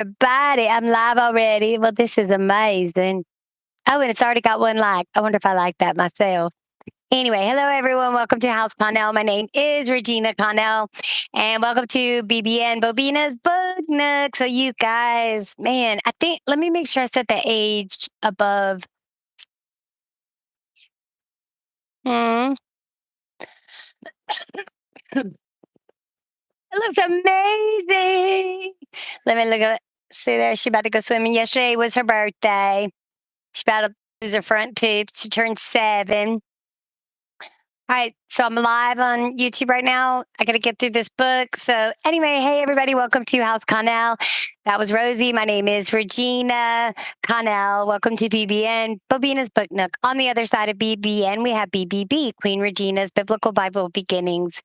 Everybody, I'm live already. Well, this is amazing. Oh, and it's already got one like. I wonder if I like that myself. Anyway, hello everyone. Welcome to House Connell. My name is Regina Connell, and welcome to BBN Bobina's Book Nook. So, you guys, man, I think let me make sure I set the age above. Hmm. It looks amazing. Let me look at it. See there, she about to go swimming. Yesterday was her birthday. She's about to lose her front tooth. She turned 7. All right, so I'm live on YouTube right now. I got to get through this book. So, anyway, hey, everybody, welcome to House Connell. That was Rosie. My name is Regina Connell. Welcome to BBN, Bobina's Book Nook. On the other side of BBN, we have BBB, Queen Regina's Biblical Bible Beginnings.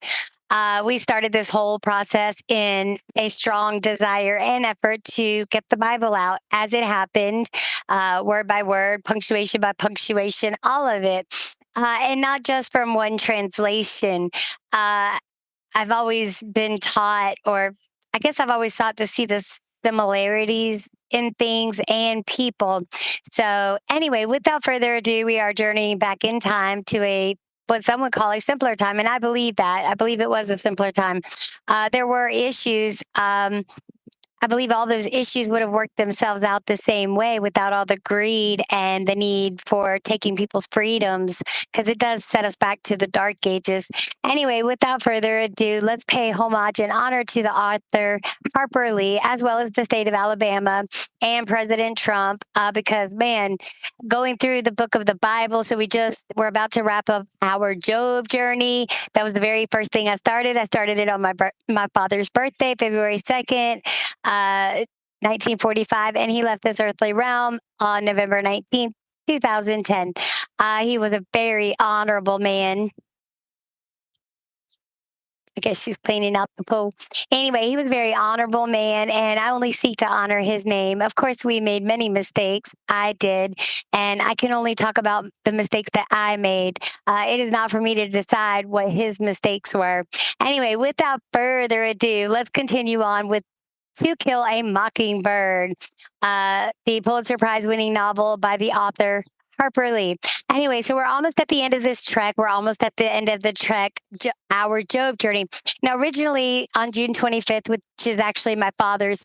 We started this whole process in a strong desire and effort to get the Bible out as it happened, word by word, punctuation by punctuation, all of it. And not just from one translation. I've always been taught, or I guess I've always sought to see the similarities in things and people. So, anyway, without further ado, we are journeying back in time to what some would call a simpler time. And I believe that. I believe it was a simpler time. There were issues. I believe all those issues would have worked themselves out the same way without all the greed and the need for taking people's freedoms, because it does set us back to the dark ages. Anyway, without further ado, let's pay homage and honor to the author Harper Lee, as well as the state of Alabama and President Trump, because man, going through the book of the Bible. So we're about to wrap up our Job journey. That was the very first thing I started. I started it on my father's birthday, February 2nd. 1945, and he left this earthly realm on November 19th, 2010. He was a very honorable man. I guess she's cleaning out the pool. Anyway, he was a very honorable man, and I only seek to honor his name. Of course, we made many mistakes. I did, and I can only talk about the mistakes that I made. It is not for me to decide what his mistakes were. Anyway, without further ado, let's continue on with To Kill a Mockingbird, the Pulitzer Prize winning novel by the author Harper Lee. Anyway, so we're almost at the end of this trek. We're almost at the end of the trek, our Job journey. Now, originally on June 25th, which is actually my father's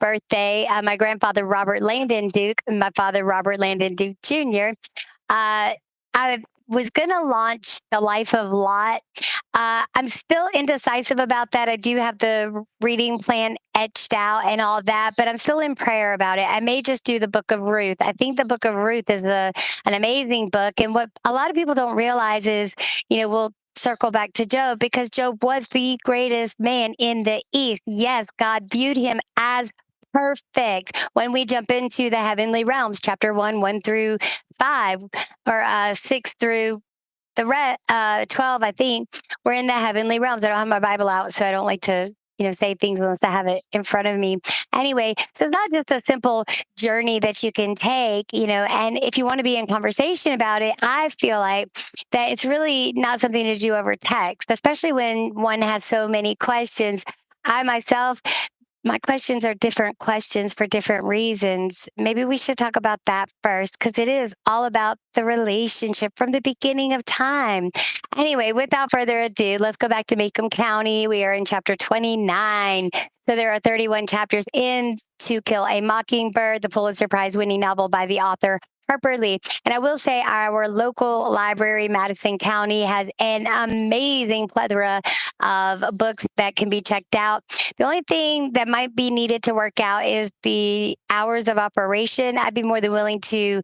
birthday, my grandfather, Robert Landon Duke, and my father, Robert Landon Duke Jr., I was going to launch The Life of Lot. I'm still indecisive about that. I do have the reading plan etched out and all that, but I'm still in prayer about it. I may just do the Book of Ruth. I think the Book of Ruth is an amazing book. And what a lot of people don't realize is, we'll circle back to Job, because Job was the greatest man in the East. Yes, God viewed him as perfect. When we jump into the heavenly realms, chapter 1 through 5, or 6 through the 12, I think, we're in the heavenly realms. I don't have my Bible out, so I don't like to say things unless I have it in front of me. Anyway, so it's not just a simple journey that you can take, and if you want to be in conversation about it, I feel like that it's really not something to do over text, especially when one has so many questions. I myself, my questions are different questions for different reasons. Maybe we should talk about that first, because it is all about the relationship from the beginning of time. Anyway, without further ado, let's go back to Maycomb County. We are in chapter 29. So there are 31 chapters in To Kill a Mockingbird, the Pulitzer Prize winning novel by the author Harper Lee. And I will say our local library, Madison County, has an amazing plethora of books that can be checked out. The only thing that might be needed to work out is the hours of operation. I'd be more than willing to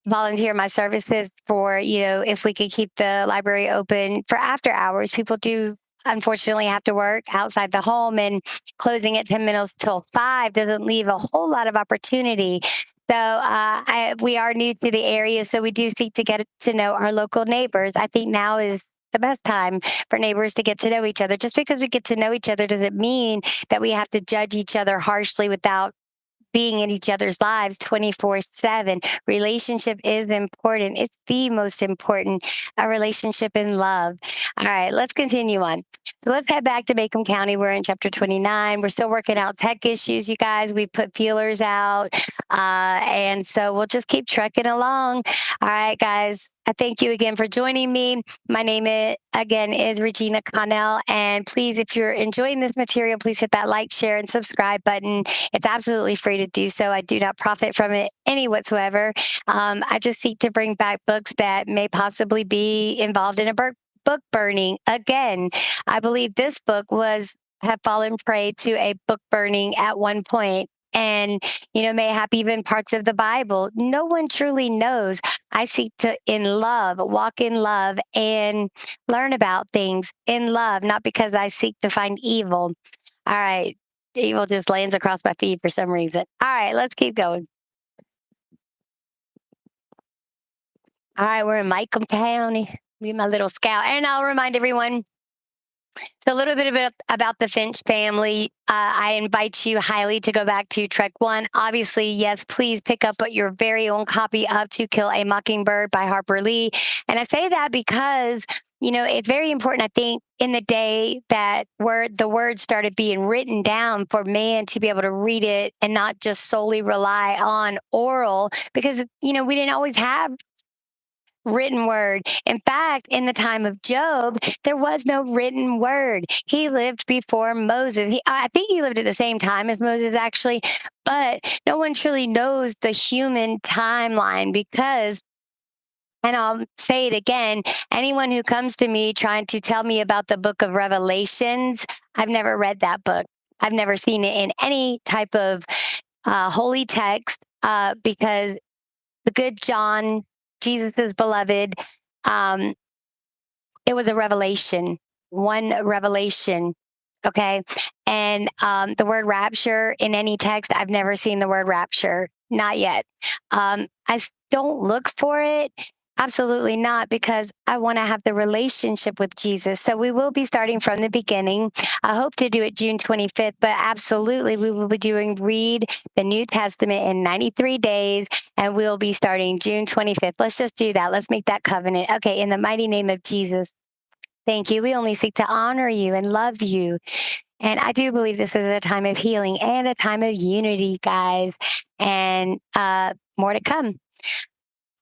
volunteer my services for, if we could keep the library open for after hours. People do unfortunately have to work outside the home, and closing at 10 minutes till 5 doesn't leave a whole lot of opportunity. So we are new to the area, so we do seek to get to know our local neighbors. I think now is the best time for neighbors to get to know each other. Just because we get to know each other doesn't mean that we have to judge each other harshly without being in each other's lives 24/7. Relationship is important. It's the most important, a relationship in love. All right, let's continue on. So let's head back to Maycomb County. We're in chapter 29. We're still working out tech issues, you guys. We put feelers out. And so we'll just keep trucking along. All right, guys. I thank you again for joining me. My name again is Regina Connell. And please, if you're enjoying this material, please hit that like, share, and subscribe button. It's absolutely free to do so. I do not profit from it any whatsoever. I just seek to bring back books that may possibly be involved in a book burning. Again, I believe this book have fallen prey to a book burning at one point, and mayhap even parts of the Bible. No one truly knows. I seek to walk in love, and learn about things in love, not because I seek to find evil. All right, evil just lands across my feet for some reason. All right, let's keep going. All right, we're in Maycomb County. Be my little scout, and I'll remind everyone. So a little bit about the Finch family. I invite you highly to go back to Trek 1. Obviously, yes, please pick up your very own copy of To Kill a Mockingbird by Harper Lee. And I say that because, it's very important, I think, in the day that the words started being written down for man to be able to read it and not just solely rely on oral, because, we didn't always have written word. In fact, in the time of Job, there was no written word. He lived before Moses. I think he lived at the same time as Moses, actually, but no one truly knows the human timeline because, and I'll say it again, anyone who comes to me trying to tell me about the book of Revelations, I've never read that book. I've never seen it in any type of holy text because the good John, Jesus's beloved, um, it was a revelation, one revelation. Okay. And the word rapture in any text, I've never seen the word rapture, not yet. Don't look for it. Absolutely not, because I want to have the relationship with Jesus. So we will be starting from the beginning. I hope to do it June 25th, but absolutely we will be read the New Testament in 93 days, and we'll be starting June 25th. Let's just do that. Let's make that covenant. Okay, in the mighty name of Jesus. Thank you. We only seek to honor you and love you. And I do believe this is a time of healing and a time of unity, guys, and more to come.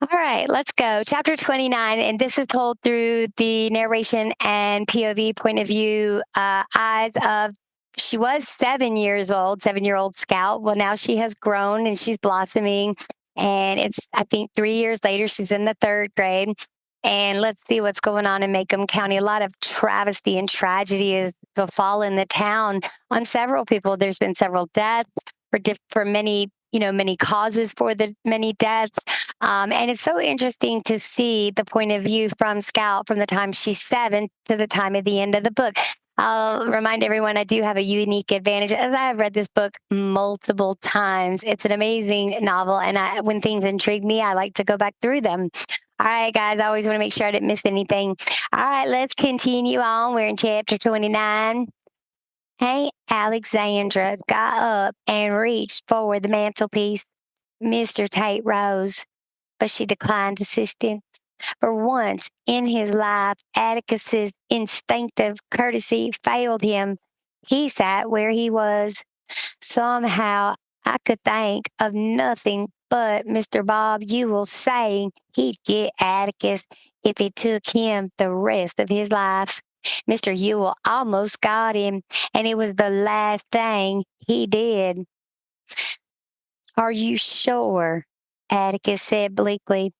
All right, let's go. Chapter 29, and this is told through the narration and POV point of view, eyes of, she was 7 years old, 7-year-old scout. Well, now she has grown and she's blossoming. And it's, I think, 3 years later, she's in the 3rd grade. And let's see what's going on in Maycomb County. A lot of travesty and tragedy has befallen the town on several people. There's been several deaths for many, many causes for the many deaths. And it's so interesting to see the point of view from Scout from the time she's 7 to the time of the end of the book. I'll remind everyone I do have a unique advantage, as I have read this book multiple times. It's an amazing novel, and when things intrigue me, I like to go back through them. All right, guys, I always want to make sure I didn't miss anything. All right, let's continue on. We're in chapter 29. Hey, Alexandra got up and reached for the mantelpiece. Mr. Tate rose, but she declined assistance. For once in his life, Atticus's instinctive courtesy failed him. He sat where he was. Somehow, I could think of nothing but Mr. Bob Ewell saying he'd get Atticus if it took him the rest of his life. Mr. Ewell almost got him, and it was the last thing he did. Are you sure? Atticus said bleakly.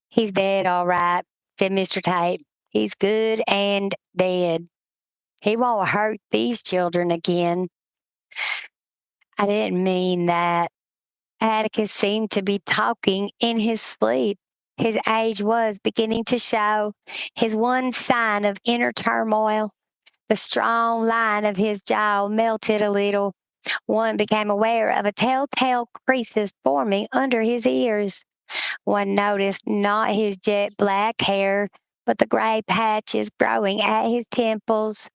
He's dead, all right, said Mr. Tate. He's good and dead. He won't hurt these children again. I didn't mean that. Atticus seemed to be talking in his sleep. His age was beginning to show. His one sign of inner turmoil, the strong line of his jaw melted a little. One became aware of a telltale creases forming under his ears. One noticed not his jet black hair, but the gray patches growing at his temples.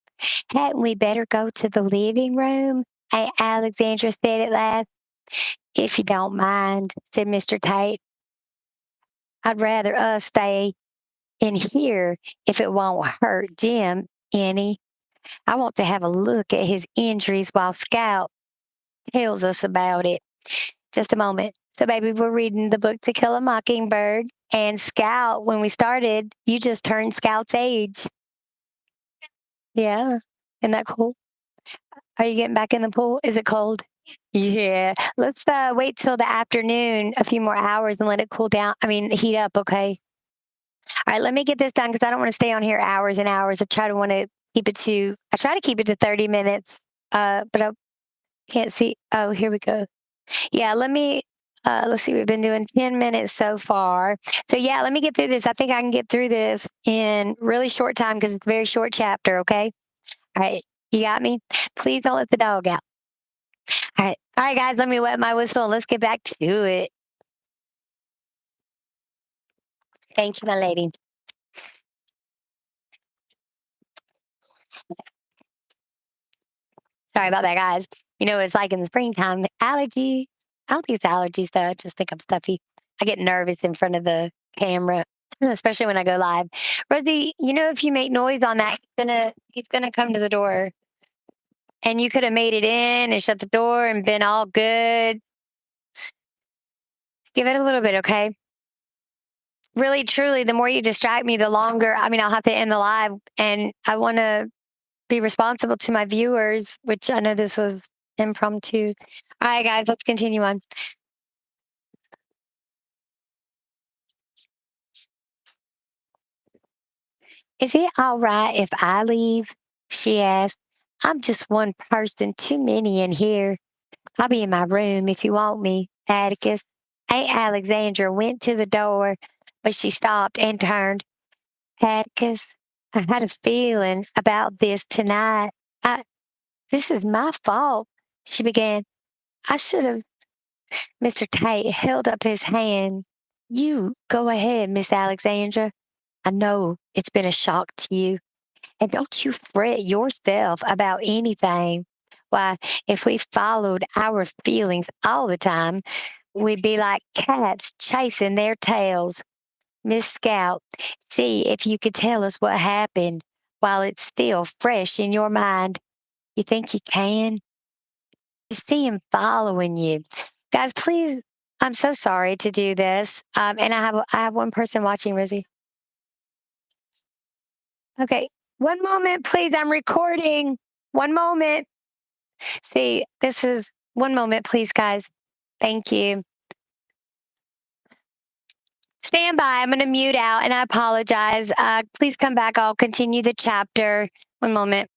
Hadn't we better go to the living room? Aunt Alexandra said at last. If you don't mind, said Mr. Tate, I'd rather us stay in here if it won't hurt Jim any. I want to have a look at his injuries while Scout tells us about it. Just a moment. So, baby, we're reading the book To Kill a Mockingbird. And Scout, when we started, you just turned Scout's age. Yeah. Isn't that cool? Are you getting back in the pool? Is it cold? Yeah. Let's wait till the afternoon, a few more hours, and let it cool down. I mean, heat up, okay? All right, let me get this done because I don't want to stay on here hours and hours. I try to keep it to 30 minutes, but I can't see. Oh, here we go. Yeah, let's see, we've been doing 10 minutes so far. So, yeah, let me get through this. I think I can get through this in really short time because it's a very short chapter, okay? All right, you got me? Please don't let the dog out. All right, guys, let me wet my whistle and let's get back to it. Thank you, my lady. Sorry about that, guys. You know what it's like in the springtime. Allergy. I don't think it's allergies, though. I just think I'm stuffy. I get nervous in front of the camera, especially when I go live. Rosie, you know, if you make noise on that, he's gonna come to the door. And you could have made it in and shut the door and been all good. Give it a little bit, okay? Really, truly, the more you distract me, the longer. I mean, I'll have to end the live, and I want to be responsible to my viewers, which I know this was impromptu. All right, guys, let's continue on. Is it all right if I leave? She asked. I'm just one person too many in here. I'll be in my room if you want me, Atticus. Aunt Alexandra went to the door, but she stopped and turned. Atticus, I had a feeling about this tonight. This is my fault, she began. I should have. Mr. Tate held up his hand. You go ahead, Miss Alexandra. I know it's been a shock to you. And don't you fret yourself about anything. Why, if we followed our feelings all the time, we'd be like cats chasing their tails. Miss Scout, see if you could tell us what happened while it's still fresh in your mind. You think you can? You see him following you. Guys, please, I'm so sorry to do this. And I have one person watching, Rosie. Okay. One moment, please. I'm recording. One moment. See, this is one moment, please, guys. Thank you. Stand by. I'm going to mute out and I apologize. Please come back. I'll continue the chapter. One moment.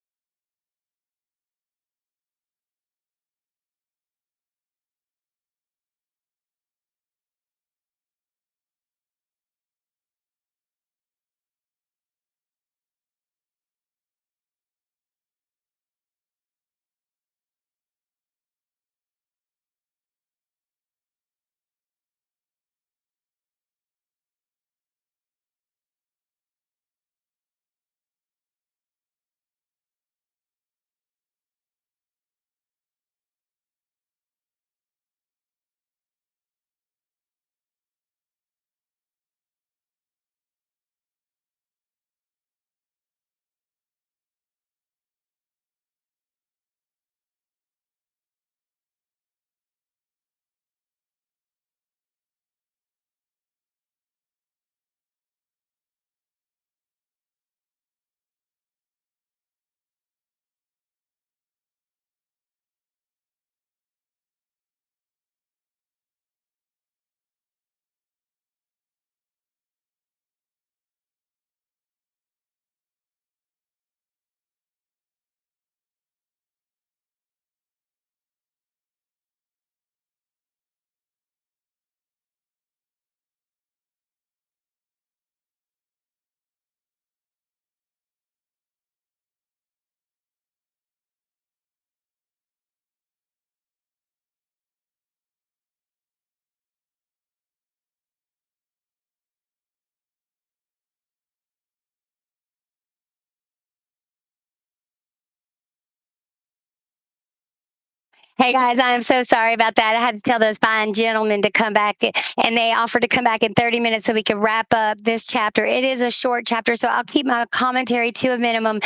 Hey guys, I'm so sorry about that. I had to tell those fine gentlemen to come back, and they offered to come back in 30 minutes so we could wrap up this chapter. It is a short chapter, so I'll keep my commentary to a minimum.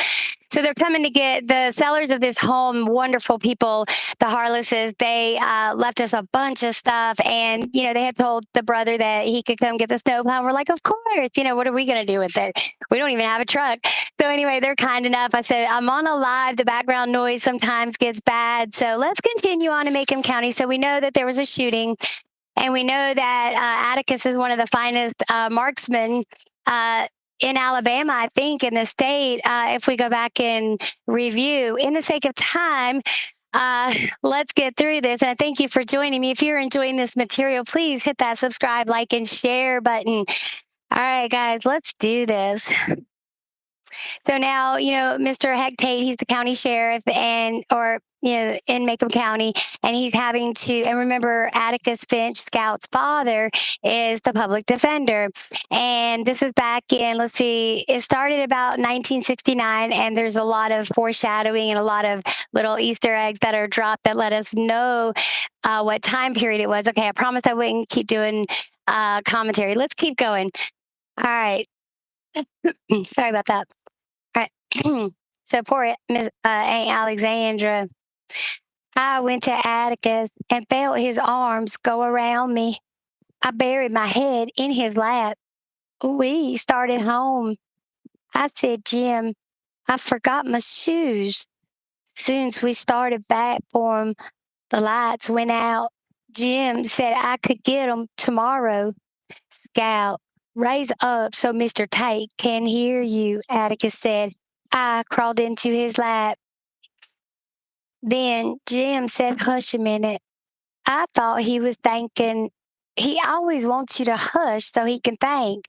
So they're coming to get the sellers of this home, wonderful people, the Harlesses. They left us a bunch of stuff, and they had told the brother that he could come get the snow plow. We're like, of course. What are we going to do with it? We don't even have a truck. So anyway, they're kind enough. I said, I'm on a live. The background noise sometimes gets bad, so let's continue on in Maycomb County. So we know that there was a shooting, and we know that Atticus is one of the finest marksmen in Alabama, I think, in the state. If we go back and review, in the sake of time, let's get through this. And I thank you for joining me. If you're enjoying this material, please hit that subscribe, like, and share button. All right, guys, let's do this. So now, Mr. Hectate, he's the county sheriff in Maycomb County, and he's having to, and remember, Atticus Finch, Scout's father, is the public defender. And this is back in, let's see, it started about 1969, and there's a lot of foreshadowing and a lot of little Easter eggs that are dropped that let us know what time period it was. Okay, I promised I wouldn't keep doing commentary. Let's keep going. All right. Sorry about that. All right. So poor Aunt Alexandra. I went to Atticus and felt his arms go around me. I buried my head in his lap. We started home. I said, Jim, I forgot my shoes. Soon as we started back for 'em, the lights went out. Jim said I could get 'em tomorrow. Scout, raise up so Mr. Tate can hear you, Atticus said. I crawled into his lap. Then Jim said, hush a minute. I thought he was thinking, he always wants you to hush so he can think.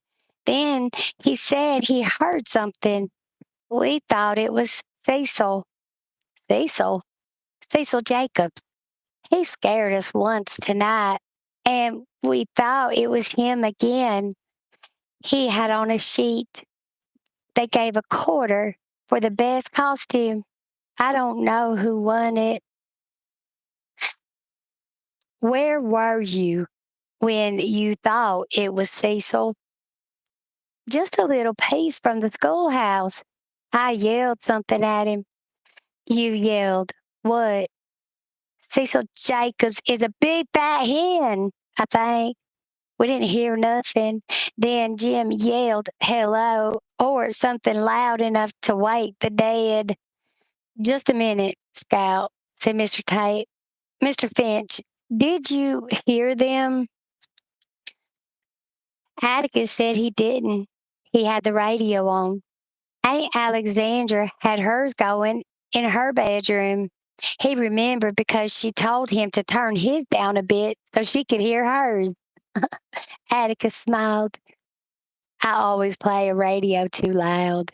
Then he said he heard something. We thought it was Cecil. Cecil? Cecil Jacobs. He scared us once tonight, and we thought it was him again. He had on a sheet. They gave a quarter for the best costume. I don't know who won it. Where were you when you thought it was Cecil? Just a little piece from the schoolhouse. I yelled something at him. You yelled, what? Cecil Jacobs is a big fat hen, I think. We didn't hear nothing. Then Jim yelled, hello, or something loud enough to wake the dead. Just a minute, Scout, said Mr. Tate. Mr. Finch, did you hear them? Atticus said he didn't. He had the radio on. Aunt Alexandra had hers going in her bedroom. He remembered because she told him to turn his down a bit so she could hear hers. Atticus smiled. I always play a radio too loud.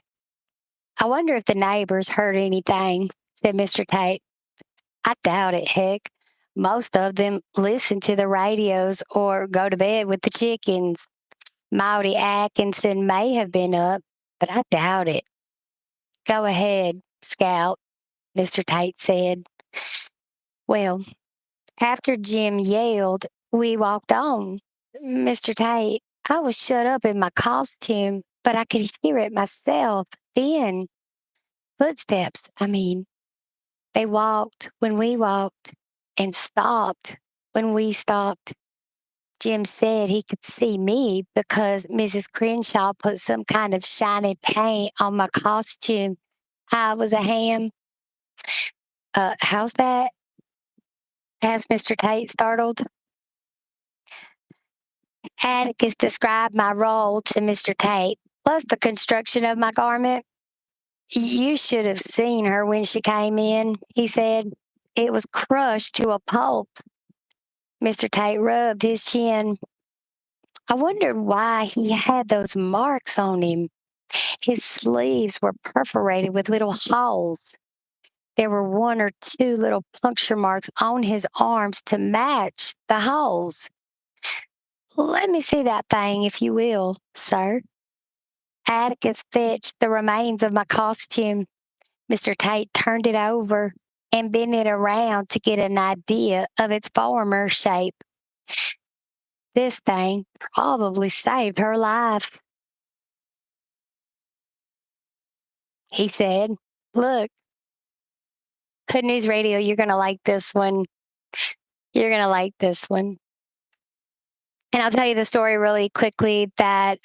I wonder if the neighbors heard anything, said Mr. Tate. I doubt it, Heck. Most of them listen to the radios or go to bed with the chickens. Maudie Atkinson may have been up, but I doubt it. Go ahead, Scout, Mr. Tate said. Well, after Jim yelled, we walked on. Mr. Tate, I was shut up in my costume, but I could hear it myself then. Footsteps, I mean. They walked when we walked and stopped when we stopped. Jim said he could see me because Mrs. Crenshaw put some kind of shiny paint on my costume. I was a ham. How's that? Asked Mr. Tate, startled. Atticus described my role to Mr. Tate, plus the construction of my garment. You should have seen her when she came in, he said. It was crushed to a pulp. Mr. Tate rubbed his chin. I wondered why he had those marks on him. His sleeves were perforated with little holes. There were one or two little puncture marks on his arms to match the holes. Let me see that thing, if you will, sir. Atticus fetched the remains of my costume. Mr. Tate turned it over, and bent it around to get an idea of its former shape. This thing probably saved her life. He said, "Look, Hood News Radio, you're going to like this one. You're going to like this one." And I'll tell you the story really quickly that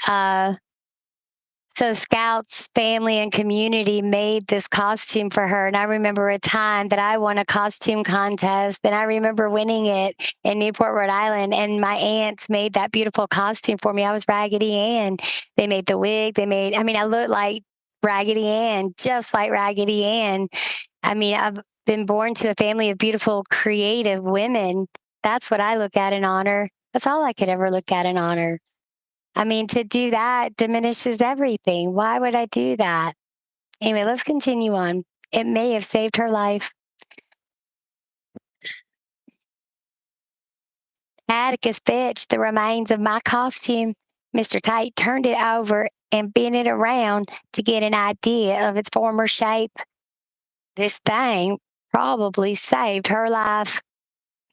so Scouts family and community made this costume for her. And I remember a time that I won a costume contest, and I remember winning it in Newport, Rhode Island. And my aunts made that beautiful costume for me. I was Raggedy Ann. They made the wig. I looked like Raggedy Ann, just like Raggedy Ann. I've been born to a family of beautiful, creative women. That's what I look at in honor. That's all I could ever look at in honor. To do that diminishes everything. Why would I do that? Anyway, let's continue on. It may have saved her life. Atticus fetched the remains of my costume. Mr. Tate turned it over and bent it around to get an idea of its former shape. This thing probably saved her life,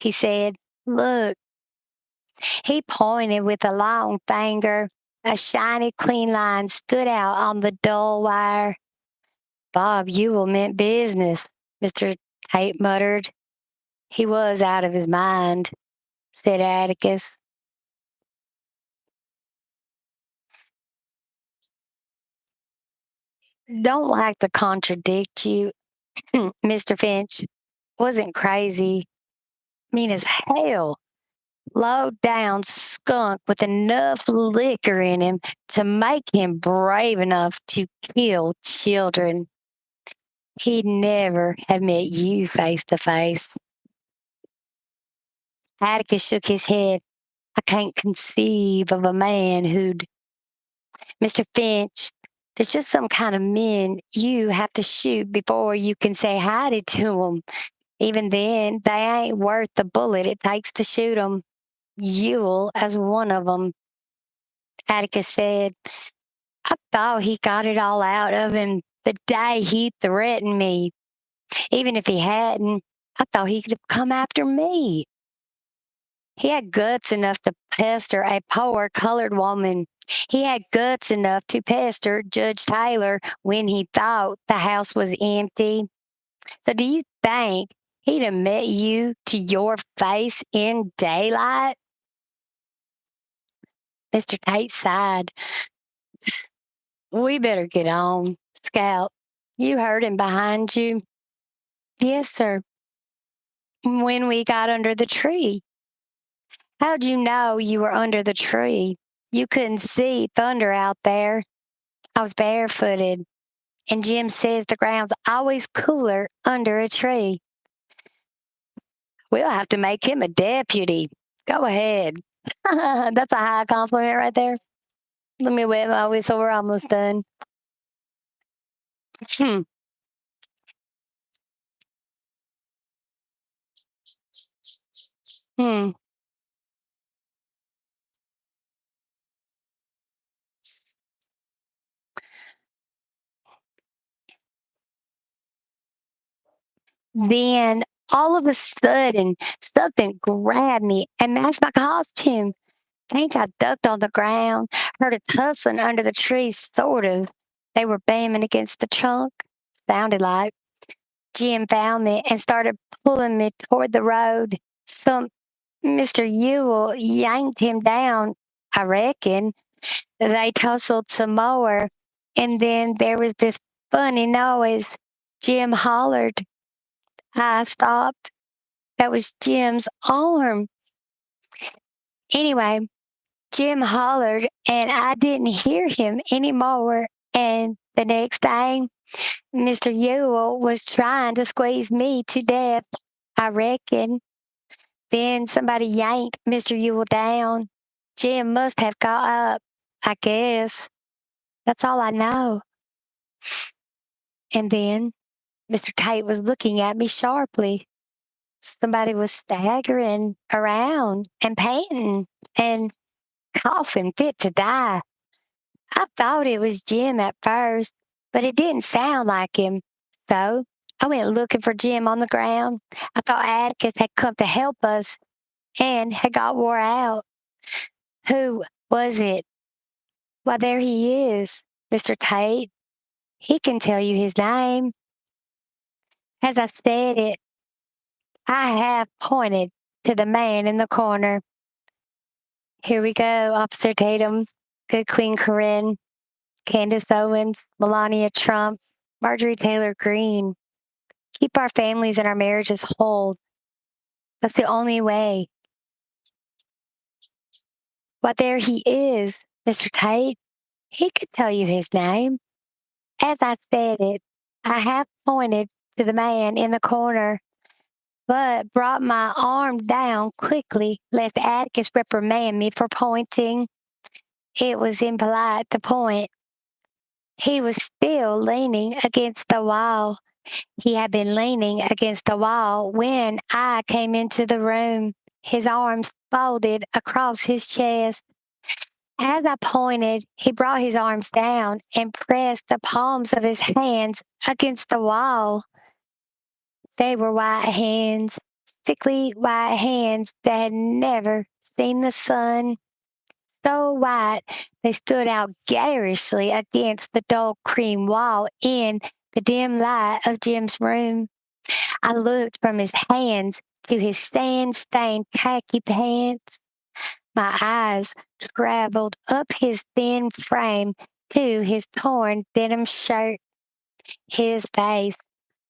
he said. Look. He pointed with a long finger. A shiny, clean line stood out on the dull wire. Bob Ewell meant business, Mr. Tate muttered. He was out of his mind, said Atticus. Don't like to contradict you, Mr. Finch. Wasn't crazy. Mean as hell. Low down skunk with enough liquor in him to make him brave enough to kill children. He'd never have met you face to face. Atticus shook his head. I can't conceive of a man who'd. Mr. Finch, there's just some kind of men you have to shoot before you can say howdy to 'em. Even then, they ain't worth the bullet it takes to shoot 'em. Ewell as one of 'em. Atticus said, I thought he got it all out of him the day he threatened me. Even if he hadn't, I thought he could have come after me. He had guts enough to pester a poor colored woman. He had guts enough to pester Judge Taylor when he thought the house was empty. So do you think he'd have met you to your face in daylight? Mr. Tate sighed. We better get on, Scout. You heard him behind you. Yes, sir. When we got under the tree. How'd you know you were under the tree? You couldn't see thunder out there. I was barefooted, and Jim says the ground's always cooler under a tree. We'll have to make him a deputy. Go ahead. That's a high compliment right there. Let me wet my whistle. We're almost done. Hmm. Hmm. Then all of a sudden, something grabbed me and matched my costume. Think I ducked on the ground, heard it tussling under the trees, sort of. They were bamming against the trunk, sounded like. Jim found me and started pulling me toward the road. Some Mr. Ewell yanked him down, I reckon. They tussled some more, and then there was this funny noise. Jim hollered. I stopped. That was Jim's arm. Anyway, Jim hollered, and I didn't hear him anymore. And the next thing, Mr. Ewell was trying to squeeze me to death, I reckon. Then somebody yanked Mr. Ewell down. Jim must have got up, I guess. That's all I know. And then Mr. Tate was looking at me sharply. Somebody was staggering around and panting and coughing fit to die. I thought it was Jim at first, but it didn't sound like him. So I went looking for Jim on the ground. I thought Atticus had come to help us and had got wore out. Who was it? Why, there he is, Mr. Tate. He can tell you his name. As I said it, I have pointed to the man in the corner. Here we go, Officer Tatum, good Queen Corinne, Candace Owens, Melania Trump, Marjorie Taylor Greene. Keep our families and our marriages whole. That's the only way. Why, there he is, Mr. Tate. He could tell you his name. As I said it, I have pointed to the man in the corner, but brought my arm down quickly lest Atticus reprimand me for pointing. It was impolite to point. He was still leaning against the wall. He had been leaning against the wall when I came into the room, his arms folded across his chest. As I pointed, he brought his arms down and pressed the palms of his hands against the wall. They were white hands, sickly white hands that had never seen the sun. So white, they stood out garishly against the dull cream wall in the dim light of Jim's room. I looked from his hands to his sand-stained khaki pants. My eyes traveled up his thin frame to his torn denim shirt. His face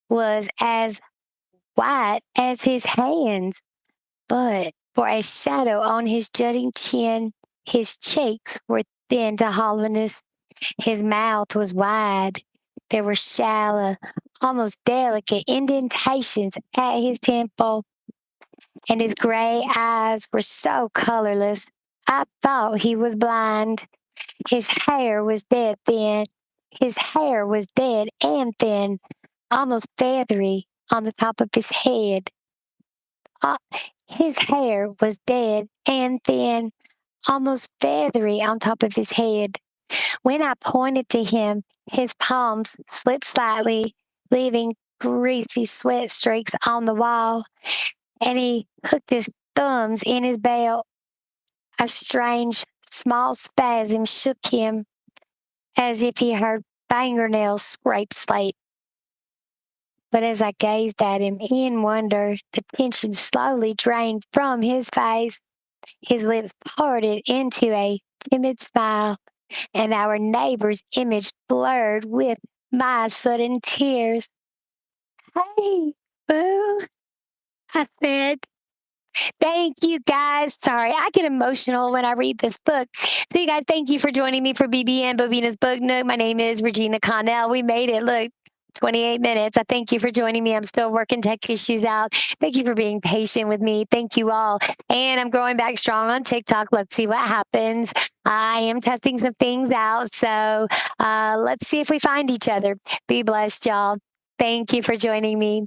was as white as his hands, but for a shadow on his jutting chin, his cheeks were thin to hollowness. His mouth was wide. There were shallow, almost delicate indentations at his temple, and his gray eyes were so colorless, I thought he was blind. His hair was dead thin. His hair was dead and thin, almost feathery on the top of his head. Uh, his hair was dead and thin, almost feathery on top of his head. When I pointed to him, his palms slipped slightly, leaving greasy sweat streaks on the wall, and he hooked his thumbs in his belt. A strange, small spasm shook him, as if he heard fingernails scrape slate. But as I gazed at him in wonder, the tension slowly drained from his face. His lips parted into a timid smile, and our neighbor's image blurred with my sudden tears. Hey, Boo, I said. Thank you guys. Sorry, I get emotional when I read this book. So, you guys, thank you for joining me for BBN Bobina's Book Nook. My name is Regina Connell. We made it. Look, 28 minutes. I thank you for joining me. I'm still working tech issues out. Thank you for being patient with me. Thank you all. And I'm growing back strong on TikTok. Let's see what happens. I am testing some things out. So let's see if we find each other. Be blessed, y'all. Thank you for joining me.